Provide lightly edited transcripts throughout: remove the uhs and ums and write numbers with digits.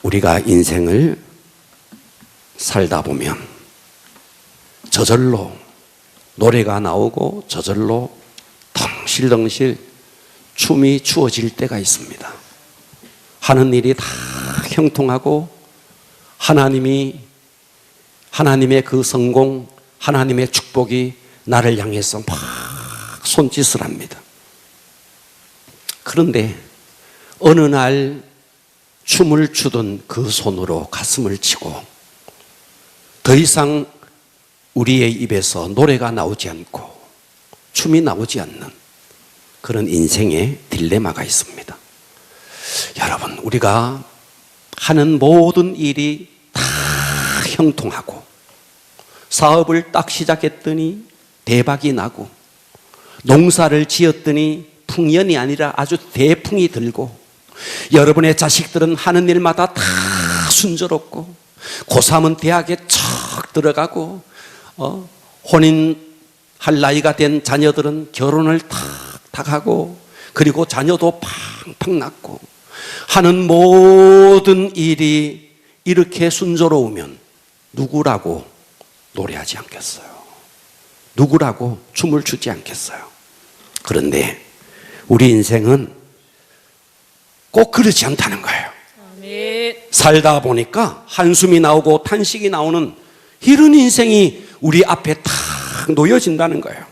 우리가 인생을 살다 보면 저절로 노래가 나오고 저절로 덩실덩실 춤이 추어질 때가 있습니다. 하는 일이 다 형통하고 하나님의 그 성공, 하나님의 축복이 나를 향해서 막 손짓을 합니다. 그런데 어느 날 춤을 추던 그 손으로 가슴을 치고 더 이상 우리의 입에서 노래가 나오지 않고 춤이 나오지 않는 그런 인생의 딜레마가 있습니다. 여러분, 우리가 하는 모든 일이 다 형통하고 사업을 딱 시작했더니 대박이 나고 농사를 지었더니 풍년이 아니라 아주 대풍이 들고 여러분의 자식들은 하는 일마다 다 순조롭고 고3은 대학에 척 들어가고 혼인할 나이가 된 자녀들은 결혼을 탁탁 하고 그리고 자녀도 팡팡 낳고 하는 모든 일이 이렇게 순조로우면 누구라고 노래하지 않겠어요? 누구라고 춤을 추지 않겠어요? 그런데 우리 인생은 꼭 그렇지 않다는 거예요. 아멘. 살다 보니까 한숨이 나오고 탄식이 나오는 이런 인생이 우리 앞에 탁 놓여진다는 거예요.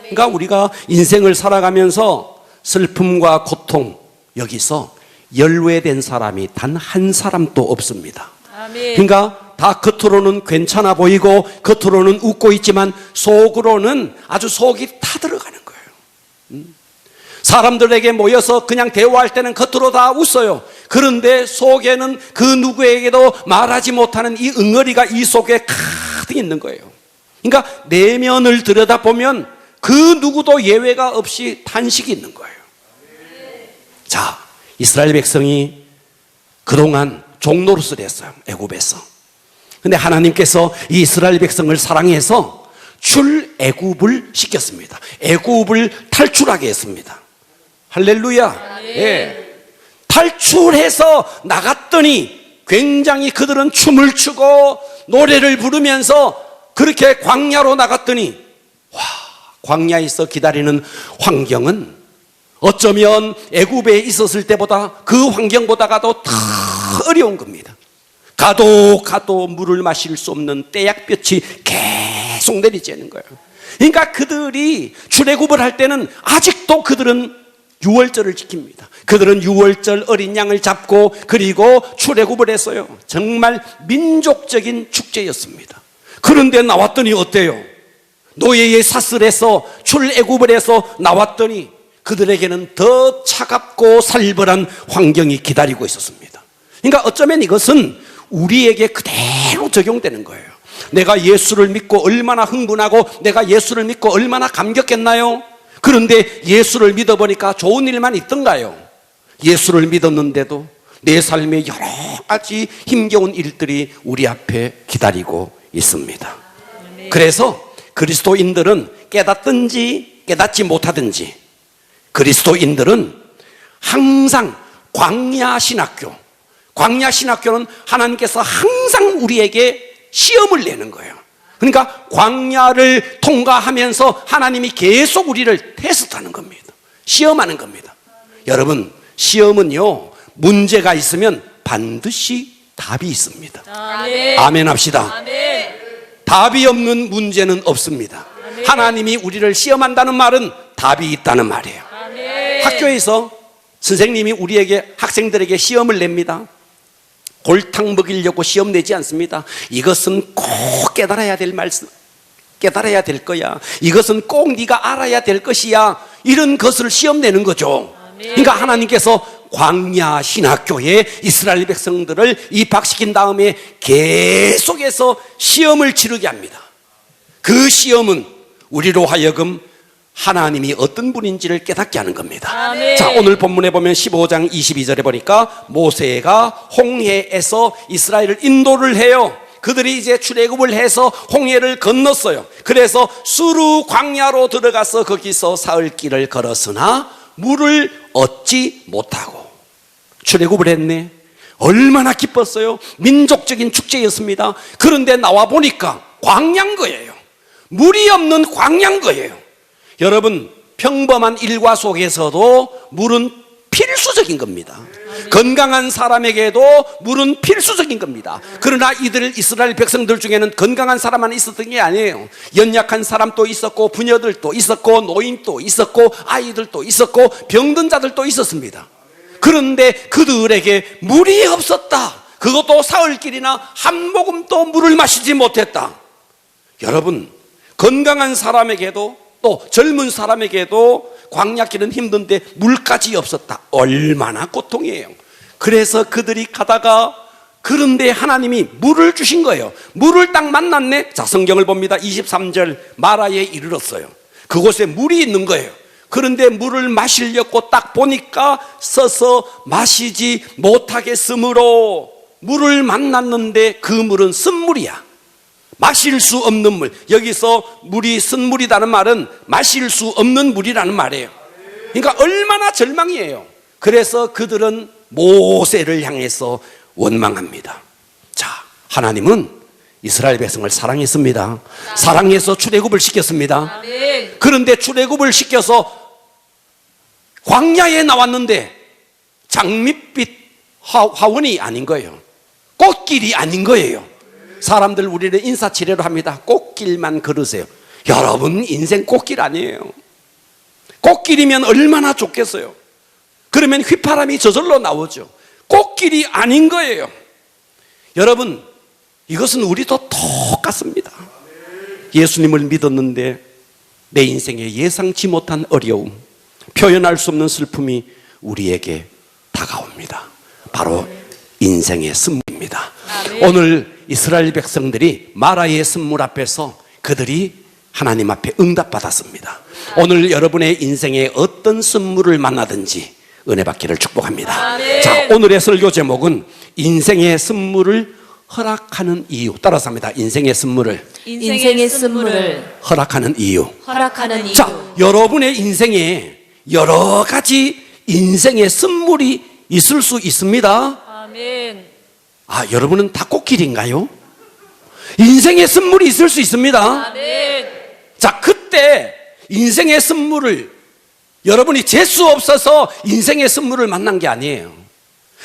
그러니까 우리가 인생을 살아가면서 슬픔과 고통, 여기서 열외된 사람이 단 한 사람도 없습니다. 그러니까 다 겉으로는 괜찮아 보이고 겉으로는 웃고 있지만 속으로는 아주 속이 타들어가는 거예요. 사람들에게 모여서 그냥 대화할 때는 겉으로 다 웃어요. 그런데 속에는 그 누구에게도 말하지 못하는 이 응어리가 이 속에 가득 있는 거예요. 그러니까 내면을 들여다보면 그 누구도 예외가 없이 탄식이 있는 거예요. 자, 이스라엘 백성이 그동안 종노릇을 했어요. 애굽에서. 근데 하나님께서 이 이스라엘 백성을 사랑해서 출애굽을 시켰습니다. 애굽을 탈출하게 했습니다. 할렐루야. 예. 탈출해서 나갔더니 굉장히 그들은 춤을 추고 노래를 부르면서 그렇게 광야로 나갔더니 와, 광야에서 기다리는 환경은 어쩌면 애굽에 있었을 때보다 그 환경보다가도 더 어려운 겁니다. 가도 물을 마실 수 없는 떼약볕이 계속 내리쬐는 거예요. 그러니까 그들이 출애굽을 할 때는 아직도 그들은 유월절을 지킵니다. 그들은 유월절 어린 양을 잡고 그리고 출애굽을 했어요. 정말 민족적인 축제였습니다. 그런데 나왔더니 어때요? 노예의 사슬에서 출애굽을 해서 나왔더니 그들에게는 더 차갑고 살벌한 환경이 기다리고 있었습니다. 그러니까 어쩌면 이것은 우리에게 그대로 적용되는 거예요. 내가 예수를 믿고 얼마나 흥분하고 내가 예수를 믿고 얼마나 감격했나요? 그런데 예수를 믿어보니까 좋은 일만 있던가요? 예수를 믿었는데도 내 삶에 여러 가지 힘겨운 일들이 우리 앞에 기다리고 있습니다. 그래서 그리스도인들은 깨닫든지 깨닫지 못하든지 그리스도인들은 항상 광야신학교, 광야신학교는 하나님께서 항상 우리에게 시험을 내는 거예요. 그러니까 광야를 통과하면서 하나님이 계속 우리를 테스트하는 겁니다. 시험하는 겁니다. 여러분, 시험은요, 문제가 있으면 반드시 답이 있습니다. 아멘 합시다. 아멘. 답이 없는 문제는 없습니다. 아멘. 하나님이 우리를 시험한다는 말은 답이 있다는 말이에요. 아멘. 학교에서 선생님이 우리에게 학생들에게 시험을 냅니다. 골탕 먹이려고 시험 내지 않습니다. 이것은 꼭 깨달아야 될 말씀, 깨달아야 될 거야. 이것은 꼭 네가 알아야 될 것이야. 이런 것을 시험 내는 거죠. 그러니까 하나님께서 광야 신학교에 이스라엘 백성들을 입학시킨 다음에 계속해서 시험을 치르게 합니다. 그 시험은 우리로 하여금 하나님이 어떤 분인지를 깨닫게 하는 겁니다. 아멘. 자, 오늘 본문에 보면 15장 22절에 보니까 모세가 홍해에서 이스라엘을 인도를 해요. 그들이 이제 출애굽을 해서 홍해를 건넜어요. 그래서 수르 광야로 들어가서 거기서 사흘 길을 걸었으나 물을 얻지 못하고 출애굽을 했네. 얼마나 기뻤어요. 민족적인 축제였습니다. 그런데 나와 보니까 광야인 거예요. 물이 없는 광야인 거예요. 여러분, 평범한 일과 속에서도 물은 필수적인 겁니다. 건강한 사람에게도 물은 필수적인 겁니다. 그러나 이들 이스라엘 백성들 중에는 건강한 사람만 있었던 게 아니에요. 연약한 사람도 있었고, 부녀들도 있었고, 노인도 있었고, 아이들도 있었고, 병든 자들도 있었습니다. 그런데 그들에게 물이 없었다. 그것도 사흘길이나 한 모금도 물을 마시지 못했다. 여러분, 건강한 사람에게도 또 젊은 사람에게도 광야길은 힘든데 물까지 없었다. 얼마나 고통이에요. 그래서 그들이 가다가, 그런데 하나님이 물을 주신 거예요. 물을 딱 만났네. 자, 성경을 봅니다. 23절, 마라에 이르렀어요. 그곳에 물이 있는 거예요. 그런데 물을 마시려고 딱 보니까 써서 마시지 못하겠으므로, 물을 만났는데 그 물은 쓴물이야. 마실 수 없는 물. 여기서 물이 쓴물이라는 말은 마실 수 없는 물이라는 말이에요. 그러니까 얼마나 절망이에요. 그래서 그들은 모세를 향해서 원망합니다. 자, 하나님은 이스라엘 백성을 사랑했습니다. 사랑해서 출애굽을 시켰습니다. 그런데 출애굽을 시켜서 광야에 나왔는데 장밋빛 화원이 아닌 거예요. 꽃길이 아닌 거예요. 사람들, 우리는 인사치레로 합니다. 꽃길만 걸으세요. 여러분, 인생 꽃길 아니에요. 꽃길이면 얼마나 좋겠어요. 그러면 휘파람이 저절로 나오죠. 꽃길이 아닌 거예요. 여러분, 이것은 우리도 똑같습니다. 예수님을 믿었는데 내 인생에 예상치 못한 어려움, 표현할 수 없는 슬픔이 우리에게 다가옵니다. 바로 인생의 쓴물입니다. 오늘 이스라엘 백성들이 마라의 쓴물 앞에서 그들이 하나님 앞에 응답받았습니다. 오늘 여러분의 인생에 어떤 쓴물을 만나든지 은혜 받기를 축복합니다. 자, 오늘의 설교 제목은 인생의 쓴물을 허락하는 이유. 따라서 합니다. 인생의 쓴물을 허락하는 이유. 자, 여러분의 인생에 여러 가지 인생의 쓴물이 있을 수 있습니다. 아멘. 아, 여러분은 다 꽃길인가요? 인생의 쓴물이 있을 수 있습니다. 아멘. 자, 그때 인생의 쓴물을, 여러분이 재수 없어서 인생의 쓴물을 만난 게 아니에요.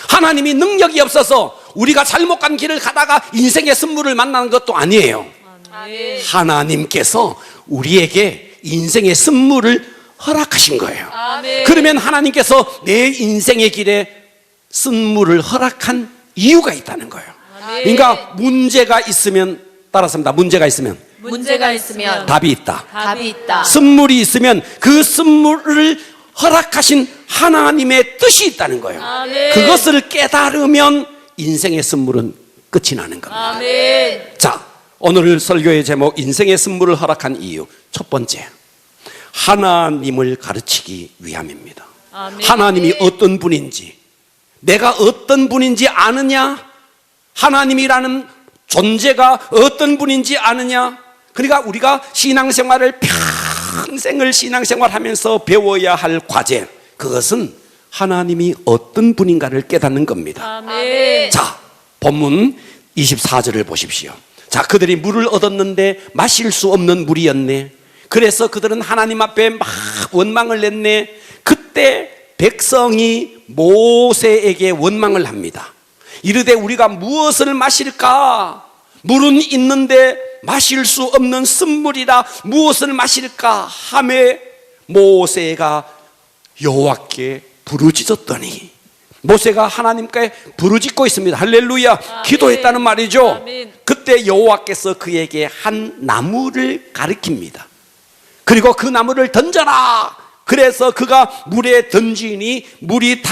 하나님이 능력이 없어서 우리가 잘못 간 길을 가다가 인생의 쓴물을 만나는 것도 아니에요. 아멘. 하나님께서 우리에게 인생의 쓴물을 허락하신 거예요. 아멘. 그러면 하나님께서 내 인생의 길에 쓴물을 허락한 이유가 있다는 거예요. 그러니까 문제가 있으면, 따라서 합니다. 문제가 있으면 답이 있다. 쓴물이 있으면 그 쓴물을 허락하신 하나님의 뜻이 있다는 거예요. 아멘. 그것을 깨달으면 인생의 쓴물은 끝이 나는 겁니다. 아멘. 자, 오늘 설교의 제목, 인생의 쓴물을 허락한 이유. 첫 번째, 하나님을 가르치기 위함입니다. 아멘. 하나님이 어떤 분인지, 내가 어떤 분인지 아느냐? 하나님이라는 존재가 어떤 분인지 아느냐? 그러니까 우리가 신앙생활을 평생을 신앙생활하면서 배워야 할 과제, 그것은 하나님이 어떤 분인가를 깨닫는 겁니다. 아멘. 자, 본문 24절을 보십시오. 자, 그들이 물을 얻었는데 마실 수 없는 물이었네. 그래서 그들은 하나님 앞에 막 원망을 냈네. 그때 백성이 모세에게 원망을 합니다. 이르되 우리가 무엇을 마실까? 물은 있는데 마실 수 없는 쓴물이라 무엇을 마실까? 하매 모세가 여호와께 부르짖었더니, 모세가 하나님께 부르짖고 있습니다. 할렐루야. 아멘. 기도했다는 말이죠. 아멘. 그때 여호와께서 그에게 한 나무를 가리킵니다. 그리고 그 나무를 던져라. 그래서 그가 물에 던지니 물이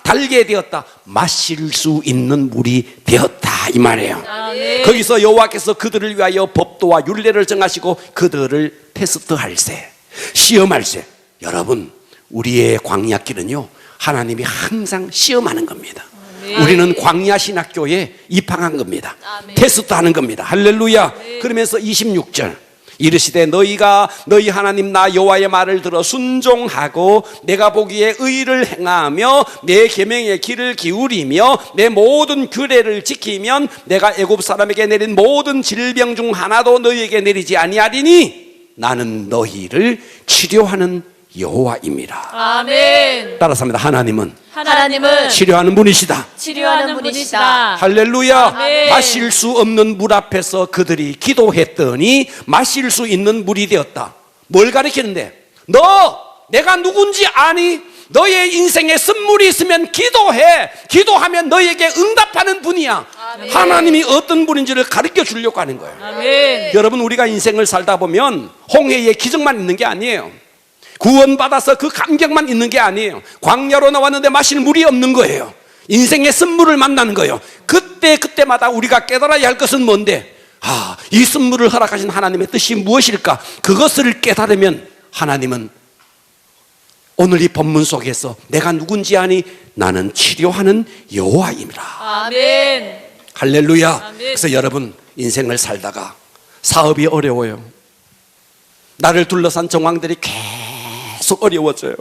달게 되었다. 마실 수 있는 물이 되었다, 이 말이에요. 아멘. 거기서 여호와께서 그들을 위하여 법도와 율례를 정하시고 그들을 테스트할세, 시험할세. 여러분, 우리의 광야길은요, 하나님이 항상 시험하는 겁니다. 아멘. 우리는 광야신학교에 입학한 겁니다. 아멘. 테스트하는 겁니다. 할렐루야. 그러면서 26절 이르시되 너희가 너희 하나님 나 여호와의 말을 들어 순종하고 내가 보기에 의를 행하며 내 계명의 길을 기울이며 내 모든 규례를 지키면 내가 애굽 사람에게 내린 모든 질병 중 하나도 너희에게 내리지 아니하리니 나는 너희를 치료하는 여호와입니다. 아멘. 따라서 합니다. 하나님은 치료하는 분이시다. 치료하는 분이시다. 할렐루야. 아멘. 마실 수 없는 물 앞에서 그들이 기도했더니 마실 수 있는 물이 되었다. 뭘 가리키는데? 너 내가 누군지 아니? 너의 인생에 쓴물이 있으면 기도해. 기도하면 너에게 응답하는 분이야. 아멘. 하나님이 어떤 분인지를 가르쳐 주려고 하는 거예요. 아멘. 여러분, 우리가 인생을 살다 보면 홍해의 기적만 있는 게 아니에요. 구원받아서 그 감격만 있는 게 아니에요. 광야로 나왔는데 마실 물이 없는 거예요. 인생의 쓴물을 만나는 거예요. 그때마다 우리가 깨달아야 할 것은 뭔데? 이 쓴물을 허락하신 하나님의 뜻이 무엇일까? 그것을 깨달으면 하나님은 오늘 이 본문 속에서 내가 누군지 아니? 나는 치료하는 여호와입니다. 아멘. 할렐루야. 아멘. 그래서 여러분, 인생을 살다가 사업이 어려워요. 나를 둘러싼 정황들이 계속 어려워져요.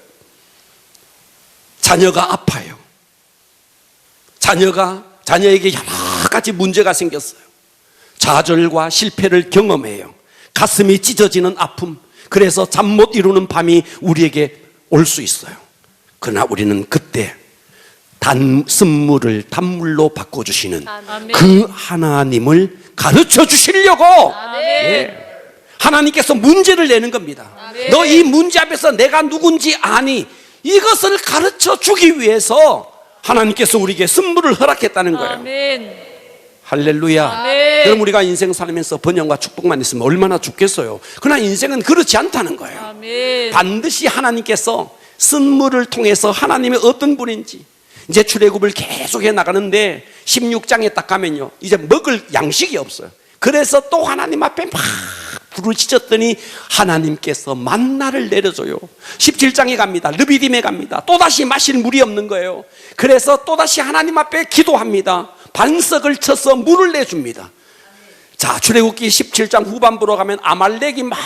자녀가 아파요. 자녀에게 여러 가지 문제가 생겼어요. 좌절과 실패를 경험해요. 가슴이 찢어지는 아픔, 그래서 잠 못 이루는 밤이 우리에게 올 수 있어요. 그러나 우리는 그때 쓴물을 단물로 바꿔주시는 아멘. 그 하나님을 가르쳐 주시려고 하나님께서 문제를 내는 겁니다. 아멘. 너 이 문제 앞에서 내가 누군지 아니? 이것을 가르쳐 주기 위해서 하나님께서 우리에게 쓴물을 허락했다는 거예요. 아멘. 할렐루야. 아멘. 그럼 우리가 인생 살면서 번영과 축복만 있으면 얼마나 좋겠어요. 그러나 인생은 그렇지 않다는 거예요. 아멘. 반드시 하나님께서 쓴물을 통해서 하나님이 어떤 분인지, 이제 출애굽을 계속해 나가는데 16장에 딱 가면요, 이제 먹을 양식이 없어요. 그래서 또 하나님 앞에 막 부르짖었더니 하나님께서 만나를 내려줘요. 17장에 갑니다. 르비딤에 갑니다. 또다시 마실 물이 없는 거예요. 그래서 또다시 하나님 앞에 기도합니다. 반석을 쳐서 물을 내줍니다. 자, 출애굽기 17장 후반부로 가면 아말렉이 막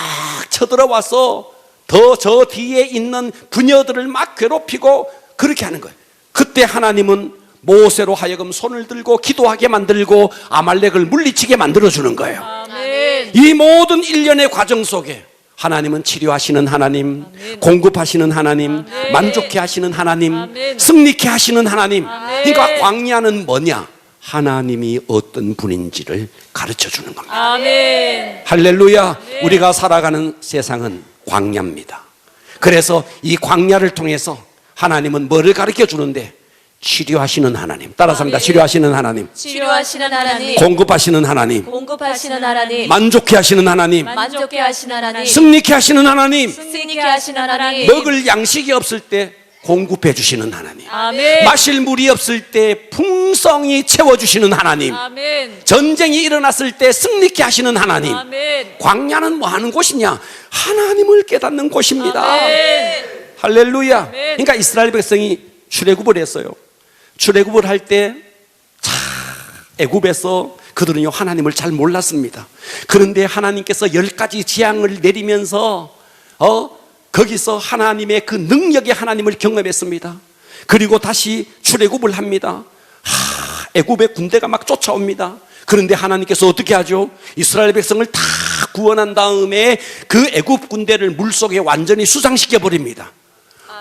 쳐들어와서 더 저 뒤에 있는 부녀들을 막 괴롭히고 그렇게 하는 거예요. 그때 하나님은 모세로 하여금 손을 들고 기도하게 만들고 아말렉을 물리치게 만들어주는 거예요. 아멘. 이 모든 일련의 과정 속에 하나님은 치료하시는 하나님, 아멘. 공급하시는 하나님, 아멘. 만족케 하시는 하나님, 아멘. 승리케 하시는 하나님. 아멘. 그러니까 광야는 뭐냐? 하나님이 어떤 분인지를 가르쳐 주는 겁니다. 아멘. 할렐루야. 우리가 살아가는 세상은 광야입니다. 그래서 이 광야를 통해서 하나님은 뭐를 가르쳐 주는데? 치료하시는 하나님. 따라서 합니다. 아멘. 치료하시는 하나님, 치료하시는 하나님. 공급하시는 하나님, 공급하시는 하나님. 만족케 하시는 하나님, 만족케 하시는 하나님. 승리케 하시는 하나님, 승리케 하시는 하나님. 먹을 양식이 없을 때 공급해 주시는 하나님, 아멘. 마실 물이 없을 때 풍성히 채워주시는 하나님, 아멘. 전쟁이 일어났을 때 승리케 하시는 하나님. 아멘. 광야는 뭐 하는 곳이냐? 하나님을 깨닫는 곳입니다. 아멘. 할렐루야. 아멘. 그러니까 이스라엘 백성이 출애굽을 했어요. 출애굽을 할 때 애굽에서 그들은요 하나님을 잘 몰랐습니다. 그런데 하나님께서 10가지 재앙을 내리면서 거기서 하나님의 그 능력의 하나님을 경험했습니다. 그리고 다시 출애굽을 합니다. 애굽의 군대가 막 쫓아옵니다. 그런데 하나님께서 어떻게 하죠? 이스라엘 백성을 다 구원한 다음에 그 애굽 군대를 물속에 완전히 수상시켜 버립니다.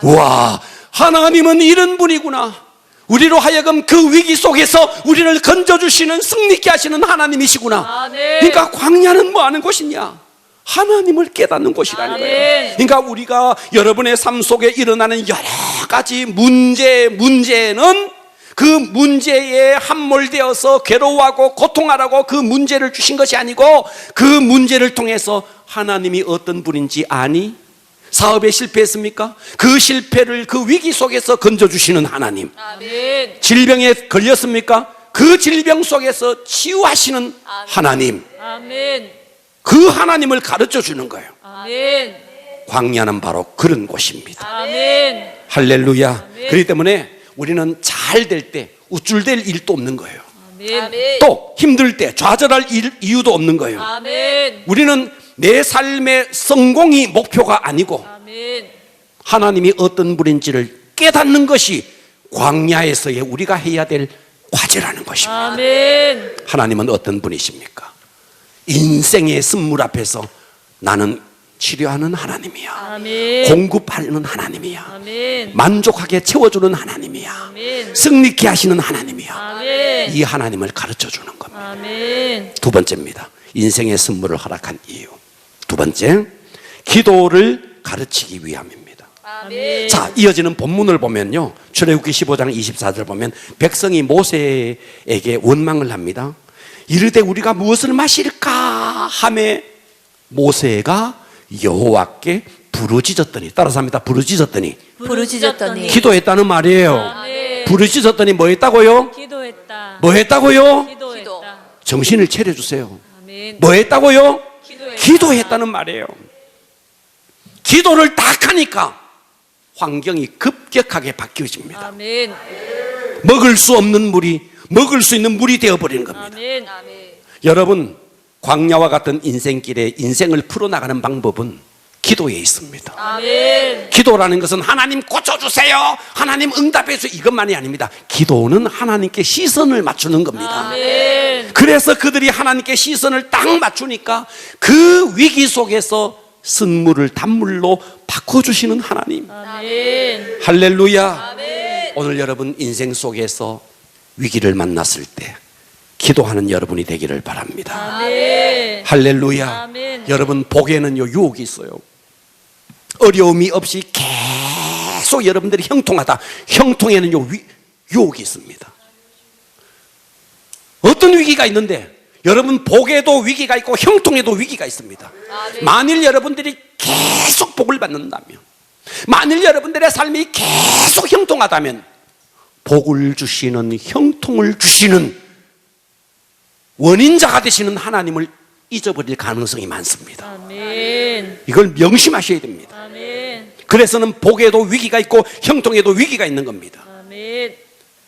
와, 하나님은 이런 분이구나. 우리로 하여금 그 위기 속에서 우리를 건져주시는, 승리케 하시는 하나님이시구나. 아멘. 그러니까 광야는 뭐 하는 곳이냐? 하나님을 깨닫는 곳이라는 거예요. 아멘. 그러니까 우리가 여러분의 삶 속에 일어나는 여러 가지 문제는 그 문제에 함몰되어서 괴로워하고 고통하라고 그 문제를 주신 것이 아니고, 그 문제를 통해서 하나님이 어떤 분인지 아니? 사업에 실패했습니까? 그 실패를 그 위기 속에서 건져주시는 하나님. 아멘. 질병에 걸렸습니까? 그 질병 속에서 치유하시는 하나님. 아멘. 그 하나님을 가르쳐 주는 거예요. 아멘. 광야는 바로 그런 곳입니다. 아멘. 할렐루야. 아멘. 그렇기 때문에 우리는 잘 될 때 우쭐댈 일도 없는 거예요. 아멘. 또 힘들 때 좌절할 이유도 없는 거예요. 아멘. 우리는 내 삶의 성공이 목표가 아니고 아멘. 하나님이 어떤 분인지를 깨닫는 것이 광야에서의 우리가 해야 될 과제라는 것입니다. 아멘. 하나님은 어떤 분이십니까? 인생의 쓴물 앞에서 나는 치료하는 하나님이야. 아멘. 공급하는 하나님이야. 아멘. 만족하게 채워주는 하나님이야. 아멘. 승리케 하시는 하나님이야. 아멘. 이 하나님을 가르쳐 주는 겁니다. 아멘. 두 번째입니다. 인생의 선물을 허락한 이유. 두 번째, 기도를 가르치기 위함입니다. 아멘. 자, 이어지는 본문을 보면요, 출애굽기 15장 24절 보면 백성이 모세에게 원망을 합니다. 이르되 우리가 무엇을 마실까 하매 모세가 여호와께 부르짖었더니, 따라서 합니다. 부르짖었더니 부르짖었더니 기도했다는 말이에요. 아멘. 부르짖었더니 뭐 했다고요? 기도했다. 뭐 했다고요? 기도했다. 정신을 차려주세요. 아멘. 뭐 했다고요? 기도했다. 기도했다는 말이에요. 기도를 딱 하니까 환경이 급격하게 바뀌어집니다. 아멘. 먹을 수 없는 물이 먹을 수 있는 물이 되어버리는 겁니다. 아멘. 여러분, 광야와 같은 인생길에 인생을 풀어나가는 방법은 기도에 있습니다. 아멘. 기도라는 것은 하나님 고쳐주세요, 하나님 응답해주세요, 이것만이 아닙니다. 기도는 하나님께 시선을 맞추는 겁니다. 아멘. 그래서 그들이 하나님께 시선을 딱 맞추니까 그 위기 속에서 쓴물을 단물로 바꿔주시는 하나님. 아멘. 할렐루야. 아멘. 오늘 여러분 인생 속에서 위기를 만났을 때 기도하는 여러분이 되기를 바랍니다. 아멘. 할렐루야. 아멘. 여러분, 복에는요 유혹이 있어요. 어려움이 없이 계속 여러분들이 형통하다, 형통에는요 유혹이 있습니다. 어떤 위기가 있는데, 여러분 복에도 위기가 있고 형통에도 위기가 있습니다. 만일 여러분들이 계속 복을 받는다면, 만일 여러분들의 삶이 계속 형통하다면, 복을 주시는, 형통을 주시는 원인자가 되시는 하나님을 잊어버릴 가능성이 많습니다. 아멘. 이걸 명심하셔야 됩니다. 아멘. 그래서는 복에도 위기가 있고 형통에도 위기가 있는 겁니다. 아멘.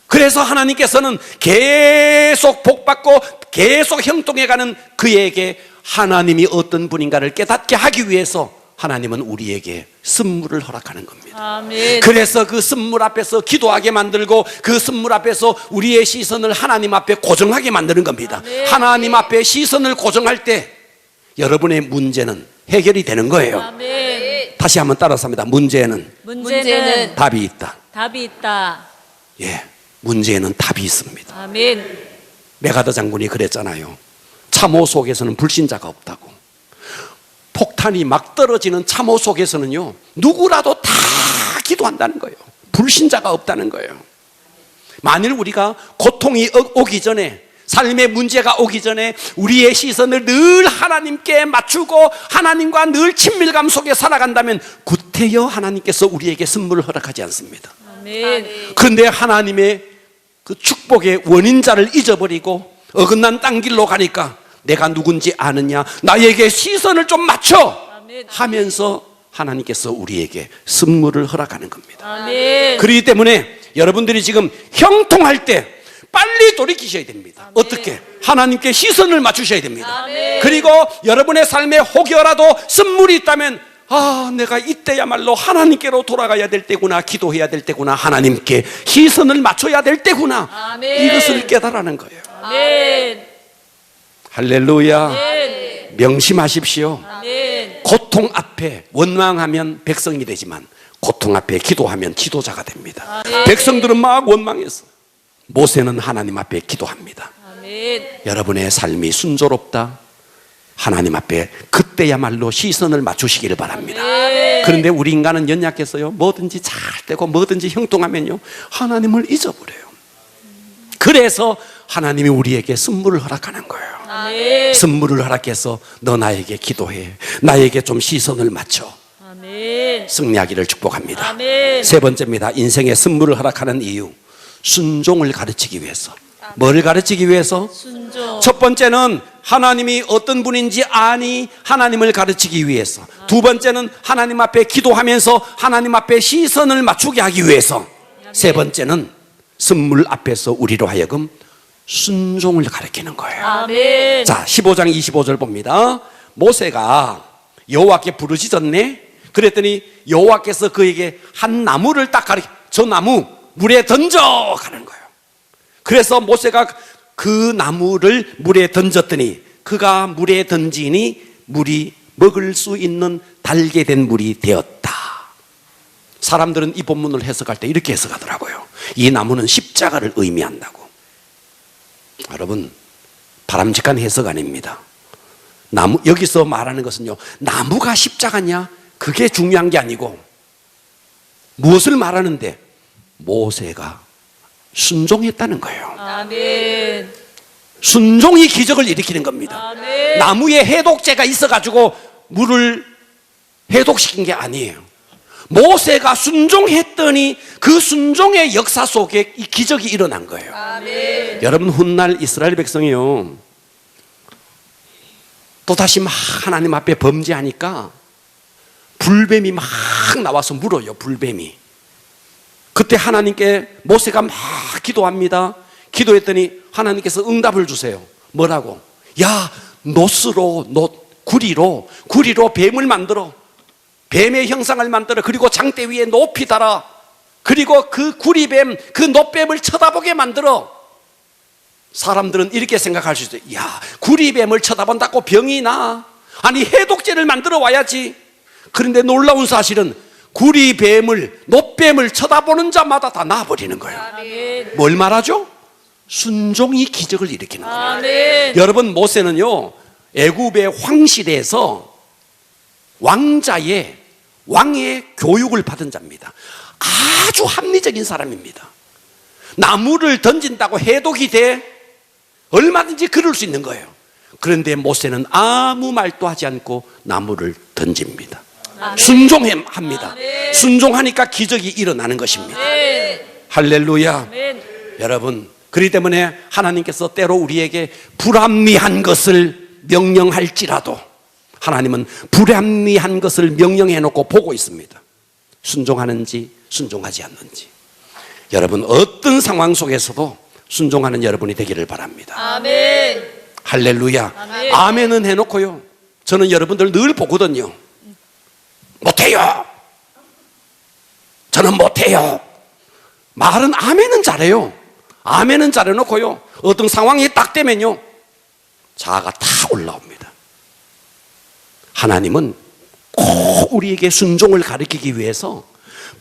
그래서 하나님께서는 계속 복받고 계속 형통해가는 그에게 하나님이 어떤 분인가를 깨닫게 하기 위해서 하나님은 우리에게 쓴물을 허락하는 겁니다. 아멘. 그래서 그 쓴물 앞에서 기도하게 만들고 그 쓴물 앞에서 우리의 시선을 하나님 앞에 고정하게 만드는 겁니다. 아멘. 하나님 앞에 시선을 고정할 때 여러분의 문제는 해결이 되는 거예요. 아멘. 다시 한번 따라서 합니다. 문제는 문제는 답이 있다. 답이 있다. 예, 문제에는 답이 있습니다. 아멘. 메가더 장군이 그랬잖아요. 참호 속에서는 불신자가 없다고. 폭탄이 막 떨어지는 참호 속에서는요, 누구라도 다 기도한다는 거예요. 불신자가 없다는 거예요. 만일 우리가 고통이 오기 전에, 삶의 문제가 오기 전에 우리의 시선을 늘 하나님께 맞추고 하나님과 늘 친밀감 속에 살아간다면 구태여 하나님께서 우리에게 선물을 허락하지 않습니다. 아멘. 그런데 하나님의 그 축복의 원인자를 잊어버리고 어긋난 딴 길로 가니까 내가 누군지 아느냐, 나에게 시선을 좀 맞춰 아멘. 하면서 하나님께서 우리에게 선물을 허락하는 겁니다. 아멘. 그렇기 때문에 여러분들이 지금 형통할 때 빨리 돌이키셔야 됩니다. 어떻게? 하나님께 시선을 맞추셔야 됩니다. 아멘. 그리고 여러분의 삶에 혹여라도 선물이 있다면, 아, 내가 이때야말로 하나님께로 돌아가야 될 때구나, 기도해야 될 때구나, 하나님께 시선을 맞춰야 될 때구나, 아멘. 이것을 깨달아는 거예요. 아멘. 할렐루야. 아멘. 명심하십시오. 아멘. 고통 앞에 원망하면 백성이 되지만 고통 앞에 기도하면 지도자가 됩니다. 아멘. 백성들은 막 원망했어. 모세는 하나님 앞에 기도합니다. 아멘. 여러분의 삶이 순조롭다, 하나님 앞에 그때야말로 시선을 맞추시기를 바랍니다. 아멘. 그런데 우리 인간은 연약해서요, 뭐든지 잘 되고 뭐든지 형통하면요 하나님을 잊어버려요. 그래서 하나님이 우리에게 선물을 허락하는 거예요. 아멘. 선물을 허락해서 너 나에게 기도해, 나에게 좀 시선을 맞춰, 아멘. 승리하기를 축복합니다. 아멘. 세 번째입니다. 인생의 선물을 허락하는 이유, 순종을 가르치기 위해서. 뭐를 가르치기 위해서? 순종. 첫 번째는 하나님이 어떤 분인지 아니 하나님을 가르치기 위해서. 두 번째는 하나님 앞에 기도하면서 하나님 앞에 시선을 맞추게 하기 위해서. 세 번째는 선물 앞에서 우리로 하여금 순종을 가르치는 거예요. 아멘. 자, 15장 25절 봅니다. 모세가 여호와께 부르짖었네. 그랬더니 여호와께서 그에게 한 나무를 딱 가리켜, 저 나무 물에 던져 가는 거예요. 그래서 모세가 그 나무를 물에 던졌더니 그가 물에 던지니 물이 먹을 수 있는 달게 된 물이 되었다. 사람들은 이 본문을 해석할 때 이렇게 해석하더라고요. 이 나무는 십자가를 의미한다고. 여러분, 바람직한 해석 아닙니다. 여기서 말하는 것은요, 나무가 십자가냐? 그게 중요한 게 아니고 무엇을 말하는데? 모세가 순종했다는 거예요. 아멘. 순종이 기적을 일으키는 겁니다. 아멘. 나무에 해독제가 있어가지고 물을 해독시킨 게 아니에요. 모세가 순종했더니 그 순종의 역사 속에 이 기적이 일어난 거예요. 아멘. 여러분, 훗날 이스라엘 백성이요, 또다시 막 하나님 앞에 범죄하니까 불뱀이 막 나와서 물어요. 불뱀이. 그때 하나님께 모세가 막 기도합니다. 기도했더니 하나님께서 응답을 주세요. 뭐라고? 야, 노스로, 구리로 뱀을 만들어. 뱀의 형상을 만들어. 그리고 장대 위에 높이 달아. 그리고 그 구리뱀, 그 놋뱀을 쳐다보게 만들어. 사람들은 이렇게 생각할 수 있어요. 야, 구리뱀을 쳐다본다고 병이 나? 아니, 해독제를 만들어 와야지. 그런데 놀라운 사실은 구리뱀을, 놋뱀을 쳐다보는 자마다 다 나아버리는 거예요. 아멘. 뭘 말하죠? 순종이 기적을 일으키는 거예요. 아멘. 여러분, 모세는요, 애굽의 황실에서 왕의 교육을 받은 자입니다. 아주 합리적인 사람입니다. 나무를 던진다고 해독이 돼? 얼마든지 그럴 수 있는 거예요. 그런데 모세는 아무 말도 하지 않고 나무를 던집니다. 아멘. 순종합니다. 아멘. 순종하니까 기적이 일어나는 것입니다. 아멘. 할렐루야. 아멘. 여러분, 그렇기 때문에 하나님께서 때로 우리에게 불합리한 것을 명령할지라도 하나님은 불합리한 것을 명령해 놓고 보고 있습니다. 순종하는지 순종하지 않는지. 여러분, 어떤 상황 속에서도 순종하는 여러분이 되기를 바랍니다. 아멘. 할렐루야. 아멘. 아멘은 해놓고요, 저는 여러분들 늘 보거든요. 못해요. 저는 못해요. 말은 아멘은 잘해요. 아멘은 잘해놓고요, 어떤 상황이 딱 되면요, 자아가 다 올라옵니다. 하나님은 꼭 우리에게 순종을 가르치기 위해서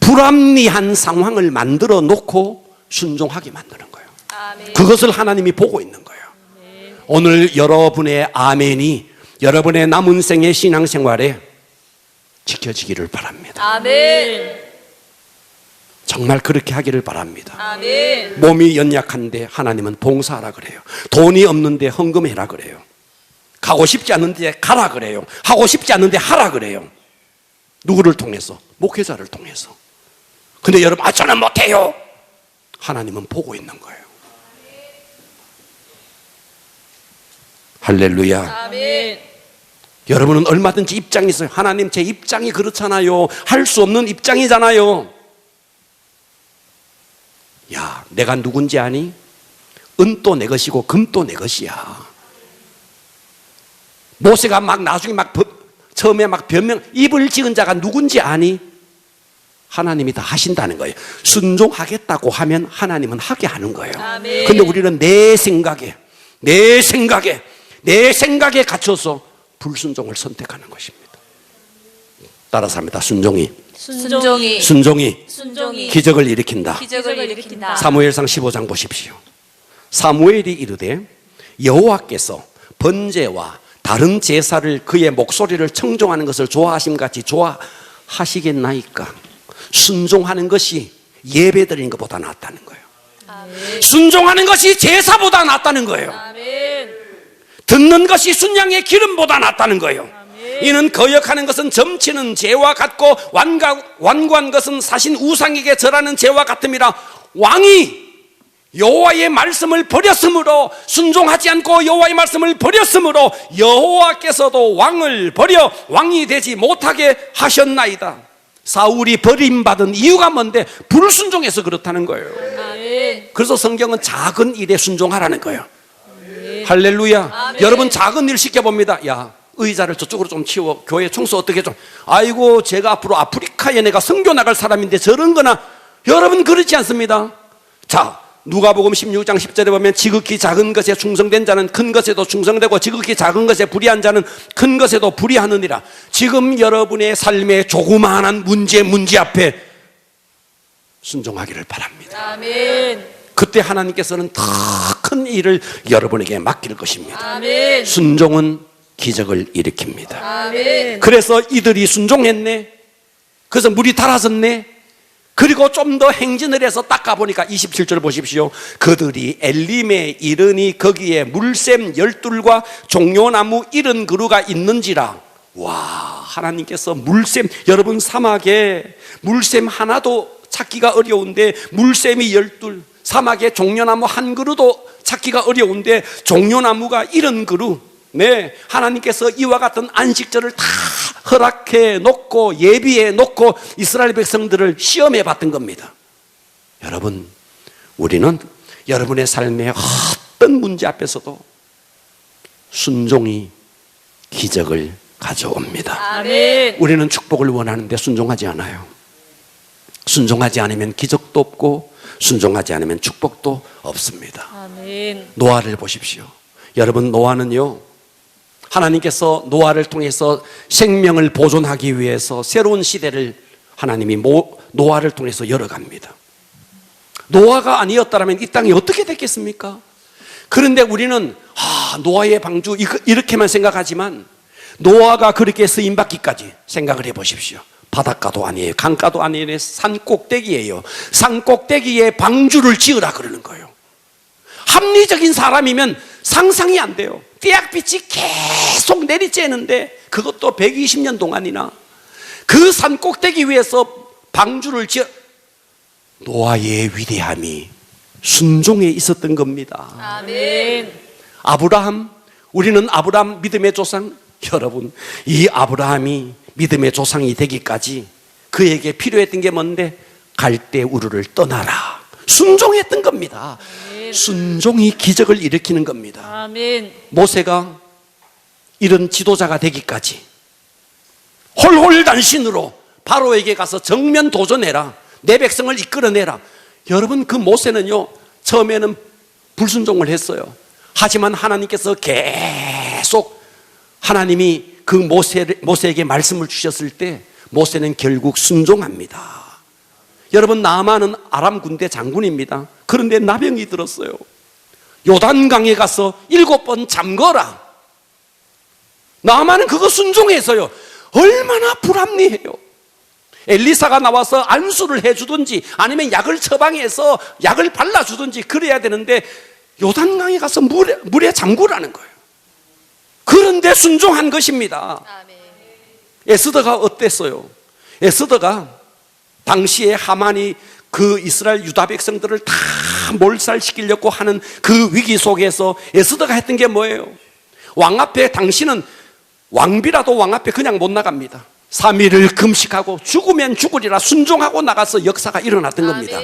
불합리한 상황을 만들어 놓고 순종하게 만드는 거예요. 아멘. 그것을 하나님이 보고 있는 거예요. 오늘 여러분의 아멘이 여러분의 남은 생의 신앙생활에 지켜지기를 바랍니다. 아멘. 정말 그렇게 하기를 바랍니다. 아멘. 몸이 연약한데 하나님은 봉사하라 그래요. 돈이 없는데 헌금해라 그래요. 가고 싶지 않은데 가라 그래요. 하고 싶지 않은데 하라 그래요. 누구를 통해서? 목회자를 통해서. 근데 여러분, 저는 못해요. 하나님은 보고 있는 거예요. 할렐루야. 아멘. 여러분은 얼마든지 입장이 있어요. 하나님, 제 입장이 그렇잖아요. 할 수 없는 입장이잖아요. 야, 내가 누군지 아니? 은도 내 것이고 금도 내 것이야. 모세가 나중에 처음에 변명, 입을 지은 자가 누군지 아니? 하나님이 다 하신다는 거예요. 순종하겠다고 하면 하나님은 하게 하는 거예요. 아멘. 근데 우리는 내 생각에 갇혀서 불순종을 선택하는 것입니다. 따라서 합니다. 순종이 순종이 기적을 일으킨다. 기적을 일으킨다. 사무엘상 15장 보십시오. 사무엘이 이르되 여호와께서 번제와 다른 제사를 그의 목소리를 청종하는 것을 좋아하심 같이 좋아하시겠나이까. 순종하는 것이 예배드리는 것보다 낫다는 거예요. 아멘. 순종하는 것이 제사보다 낫다는 거예요. 아멘. 듣는 것이 순양의 기름보다 낫다는 거예요. 이는 거역하는 것은 점치는 죄와 같고 완고한 것은 사신 우상에게 절하는 죄와 같음이라. 왕이 여호와의 말씀을 버렸으므로, 순종하지 않고 여호와의 말씀을 버렸으므로 여호와께서도 왕을 버려 왕이 되지 못하게 하셨나이다. 사울이 버림받은 이유가 뭔데? 불순종해서 그렇다는 거예요. 아멘. 그래서 성경은 작은 일에 순종하라는 거예요. 할렐루야. 아멘. 여러분, 작은 일 시켜봅니다. 야, 의자를 저쪽으로 좀 치워. 교회 청소 어떻게 좀. 아이고, 제가 앞으로 아프리카에 내가 선교 나갈 사람인데 저런 거나. 여러분, 그렇지 않습니다. 자, 누가복음 16장 10절에 보면 지극히 작은 것에 충성된 자는 큰 것에도 충성되고 지극히 작은 것에 불의한 자는 큰 것에도 불의하느니라. 지금 여러분의 삶의 조그마한 문제 앞에 순종하기를 바랍니다. 아멘. 그때 하나님께서는 더 큰 일을 여러분에게 맡길 것입니다. 아멘. 순종은 기적을 일으킵니다. 아멘. 그래서 이들이 순종했네. 그래서 물이 달아졌네. 그리고 좀 더 행진을 해서 닦아보니까 27절 보십시오. 그들이 엘림에 이르니 거기에 물샘 12과 종려나무 70그루가 있는지라. 와, 하나님께서 물샘, 여러분 사막에 물샘 하나도 찾기가 어려운데 물샘이 12, 사막에 종려나무 1그루도 찾기가 어려운데 종려나무가 70그루. 네, 하나님께서 이와 같은 안식절을 다 허락해 놓고 예비해 놓고 이스라엘 백성들을 시험해 봤던 겁니다. 여러분, 우리는 여러분의 삶의 어떤 문제 앞에서도 순종이 기적을 가져옵니다. 아멘. 우리는 축복을 원하는데 순종하지 않아요. 순종하지 않으면 기적도 없고 순종하지 않으면 축복도 없습니다. 아멘. 노아를 보십시오. 여러분, 노아는요, 하나님께서 노아를 통해서 생명을 보존하기 위해서 새로운 시대를 하나님이 노아를 통해서 열어갑니다. 노아가 아니었다면 이 땅이 어떻게 됐겠습니까? 그런데 우리는 노아의 방주 이렇게만 생각하지만 노아가 그렇게 쓰임받기까지 생각을 해보십시오. 바닷가도 아니에요. 강가도 아니에요. 산 꼭대기예요. 산 꼭대기에 방주를 지으라 그러는 거예요. 합리적인 사람이면 상상이 안 돼요. 떼약빛이 계속 내리쬐는데 그것도 120년 동안이나 그 산 꼭대기 위에서 방주를 지어. 노아의 위대함이 순종에 있었던 겁니다. 아멘. 아브라함, 우리는 아브라함 믿음의 조상. 여러분, 이 아브라함이 믿음의 조상이 되기까지 그에게 필요했던 게 뭔데? 갈대 우르를 떠나라. 순종했던 겁니다. 순종이 기적을 일으키는 겁니다. 아멘. 모세가 이런 지도자가 되기까지 홀홀단신으로 바로에게 가서 정면 도전해라. 내 백성을 이끌어내라. 여러분, 그 모세는요, 처음에는 불순종을 했어요. 하지만 하나님께서 계속 하나님이 그 모세에게 말씀을 주셨을 때 모세는 결국 순종합니다. 여러분, 나아만은 아람 군대 장군입니다. 그런데 나병이 들었어요. 요단강에 가서 7번 잠거라. 나아만은 그거 순종해서요. 얼마나 불합리해요. 엘리사가 나와서 안수를 해주든지 아니면 약을 처방해서 약을 발라주든지 그래야 되는데 요단강에 가서 물에 잠그라는 거예요. 그런데 순종한 것입니다. 아멘. 에스더가 어땠어요? 에스더가 당시에 하만이 그 이스라엘 유다 백성들을 다 몰살시키려고 하는 그 위기 속에서 에스더가 했던 게 뭐예요? 왕 앞에, 당신은 왕비라도 왕 앞에 그냥 못 나갑니다. 3일을 금식하고 죽으면 죽으리라 순종하고 나가서 역사가 일어났던 겁니다.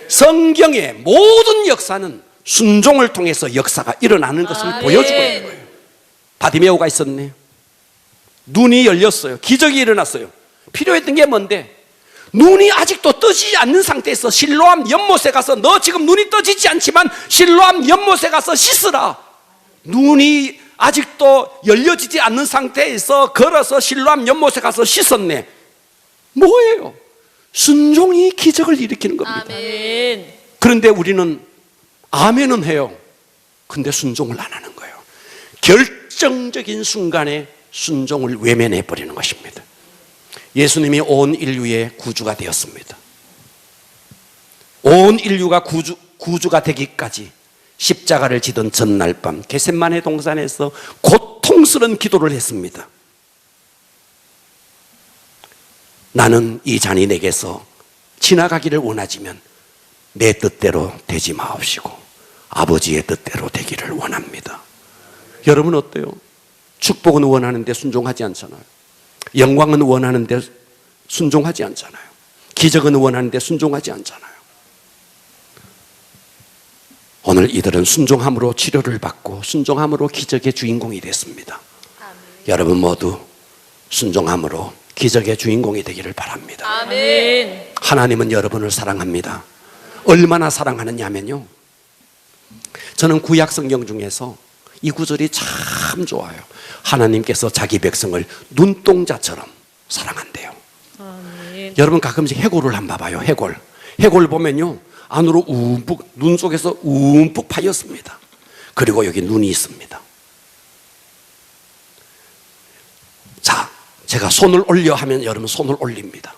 성경의 모든 역사는 순종을 통해서 역사가 일어나는 것을 보여주고 있는 거예요. 바디메오가 있었네. 눈이 열렸어요. 기적이 일어났어요. 필요했던 게 뭔데? 눈이 아직도 떠지지 않는 상태에서 실로암 연못에 가서, 너 지금 눈이 떠지지 않지만 실로암 연못에 가서 씻으라. 눈이 아직도 열려지지 않는 상태에서 걸어서 실로암 연못에 가서 씻었네. 뭐예요? 순종이 기적을 일으키는 겁니다. 아멘. 그런데 우리는 아멘은 해요. 근데 순종을 안 하는 거예요. 결정적인 순간에 순종을 외면해 버리는 것입니다. 예수님이 온 인류의 구주가 되었습니다. 온 인류가 구주가 되기까지 십자가를 지던 전날 밤 겟세마네 동산에서 고통스러운 기도를 했습니다. 나는 이 잔이 내게서 지나가기를 원하지만 내 뜻대로 되지 마옵시고 아버지의 뜻대로 되기를 원합니다. 여러분 어때요? 축복은 원하는데 순종하지 않잖아요. 영광은 원하는데 순종하지 않잖아요. 기적은 원하는데 순종하지 않잖아요. 오늘 이들은 순종함으로 치료를 받고 순종함으로 기적의 주인공이 됐습니다. 여러분 모두 순종함으로 기적의 주인공이 되기를 바랍니다. 아멘. 하나님은 여러분을 사랑합니다. 얼마나 사랑하느냐면요, 저는 구약 성경 중에서 이 구절이 참 좋아요. 하나님께서 자기 백성을 눈동자처럼 사랑한대요. 아멘. 여러분 가끔씩 해골을 한번 봐봐요. 해골 보면요, 안으로 움푹, 눈 속에서 움푹 파였습니다. 그리고 여기 눈이 있습니다. 자, 제가 손을 올려 하면 여러분 손을 올립니다.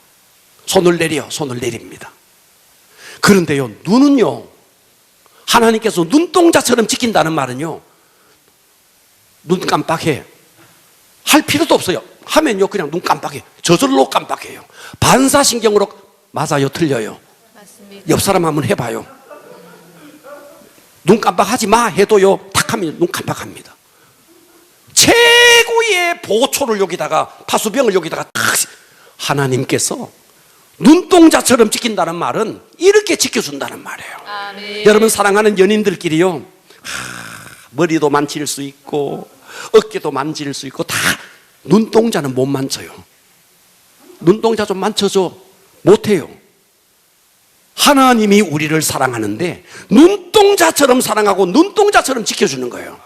손을 내려, 손을 내립니다. 그런데요, 눈은요, 하나님께서 눈동자처럼 지킨다는 말은요, 눈 깜빡해 할 필요도 없어요. 하면요 그냥 눈 깜빡해, 저절로 깜빡해요. 반사신경으로. 맞아요, 틀려요? 맞습니다. 옆 사람 한번 해봐요. 눈 깜빡하지 마 해도요, 탁 하면 눈 깜빡합니다. 최고의 보초를 여기다가, 파수병을 여기다가 탁. 하나님께서 눈동자처럼 지킨다는 말은 이렇게 지켜준다는 말이에요. 아멘. 여러분 사랑하는 연인들끼리요, 머리도 만질 수 있고 어깨도 만질 수 있고 다. 눈동자는 못 만져요. 눈동자 좀 만져줘, 못해요. 하나님이 우리를 사랑하는데 눈동자처럼 사랑하고 눈동자처럼 지켜주는 거예요.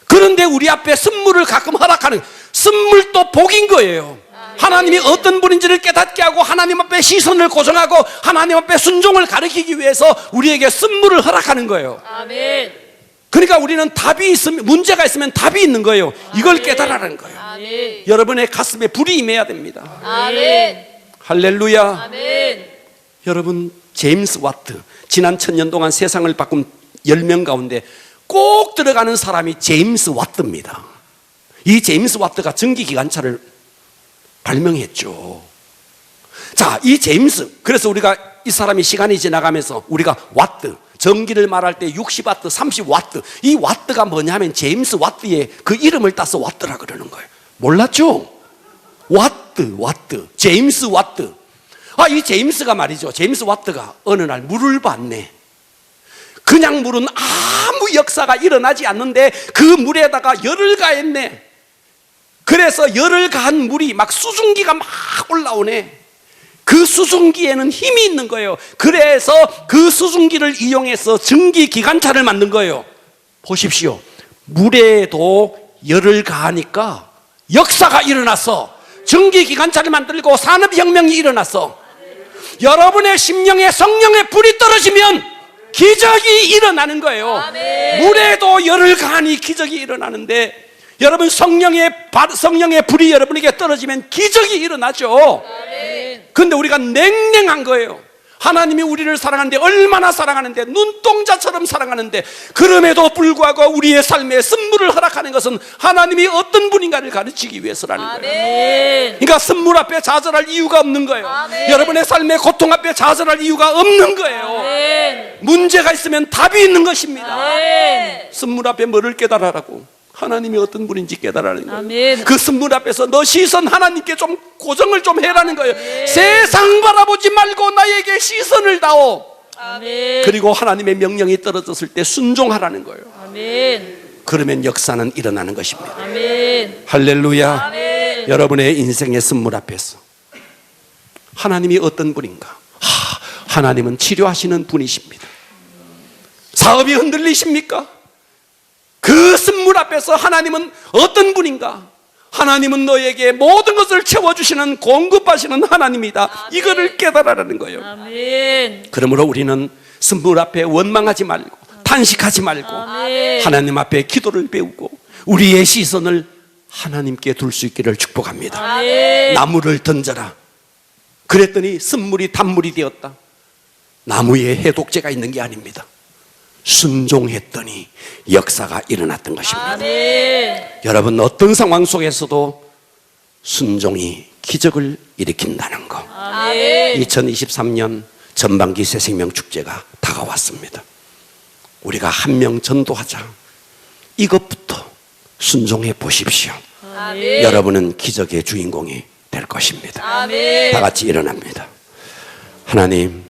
그런데 우리 앞에 선물을 가끔 허락하는, 선물도 복인 거예요. 하나님이 어떤 분인지를 깨닫게 하고 하나님 앞에 시선을 고정하고 하나님 앞에 순종을 가르치기 위해서 우리에게 선물을 허락하는 거예요. 아멘. 그러니까 우리는 답이 있으면, 문제가 있으면 답이 있는 거예요. 이걸 깨달으라는 거예요. 아멘. 여러분의 가슴에 불이 임해야 됩니다. 아멘. 할렐루야. 아멘. 여러분, 제임스 와트, 지난 1000년 동안 세상을 바꾼 10명 가운데 꼭 들어가는 사람이 제임스 와트입니다. 이 제임스 와트가 전기기관차를 발명했죠. 자, 이 제임스, 그래서 우리가 이 사람이 시간이 지나가면서 우리가 와트, 전기를 말할 때 60와트, 30와트, 이 와트가 뭐냐면 제임스 와트의 그 이름을 따서 와트라 그러는 거예요. 몰랐죠? 와트, 제임스 와트. 이 제임스가 말이죠, 제임스 와트가 어느 날 물을 봤네. 그냥 물은 아무 역사가 일어나지 않는데 그 물에다가 열을 가했네. 그래서 열을 가한 물이 막 수증기가 막 올라오네. 그 수증기에는 힘이 있는 거예요. 그래서 그 수증기를 이용해서 전기기관차를 만든 거예요. 보십시오, 물에도 열을 가하니까 역사가 일어났어. 전기기관차를 만들고 산업혁명이 일어났어. 여러분의 심령에 성령의 불이 떨어지면 기적이 일어나는 거예요. 물에도 열을 가하니 기적이 일어나는데, 여러분 성령의 불이 여러분에게 떨어지면 기적이 일어나죠. 그런데 우리가 냉랭한 거예요. 하나님이 우리를 사랑하는데, 얼마나 사랑하는데, 눈동자처럼 사랑하는데, 그럼에도 불구하고 우리의 삶에 선물을 허락하는 것은 하나님이 어떤 분인가를 가르치기 위해서라는 거예요. 그러니까 선물 앞에 좌절할 이유가 없는 거예요. 여러분의 삶의 고통 앞에 좌절할 이유가 없는 거예요. 문제가 있으면 답이 있는 것입니다. 선물 앞에 뭐를 깨달으라고? 하나님이 어떤 분인지 깨달으라는 거예요. 아멘. 그 선물 앞에서 너 시선 하나님께 좀 고정을 좀 해라는 거예요. 세상 바라보지 말고 나에게 시선을 다오. 아멘. 그리고 하나님의 명령이 떨어졌을 때 순종하라는 거예요. 아멘. 그러면 역사는 일어나는 것입니다. 아멘. 할렐루야. 아멘. 여러분의 인생의 선물 앞에서 하나님이 어떤 분인가? 하나님은 치료하시는 분이십니다. 사업이 흔들리십니까? 그 선물 앞에서 하나님은 어떤 분인가? 하나님은 너에게 모든 것을 채워주시는, 공급하시는 하나님이다. 이거를 깨달으라는 거예요. 아멘. 그러므로 우리는 선물 앞에 원망하지 말고 탄식하지 말고 아멘. 하나님 앞에 기도를 배우고 우리의 시선을 하나님께 둘 수 있기를 축복합니다. 아멘. 나무를 던져라. 그랬더니 선물이 단물이 되었다. 나무에 해독제가 있는 게 아닙니다. 순종했더니 역사가 일어났던 것입니다. 아멘. 여러분, 어떤 상황 속에서도 순종이 기적을 일으킨다는 거. 아멘. 2023년 전반기 새생명축제가 다가왔습니다. 우리가 한 명 전도하자, 이것부터 순종해 보십시오. 아멘. 여러분은 기적의 주인공이 될 것입니다. 아멘. 다 같이 일어납니다. 하나님,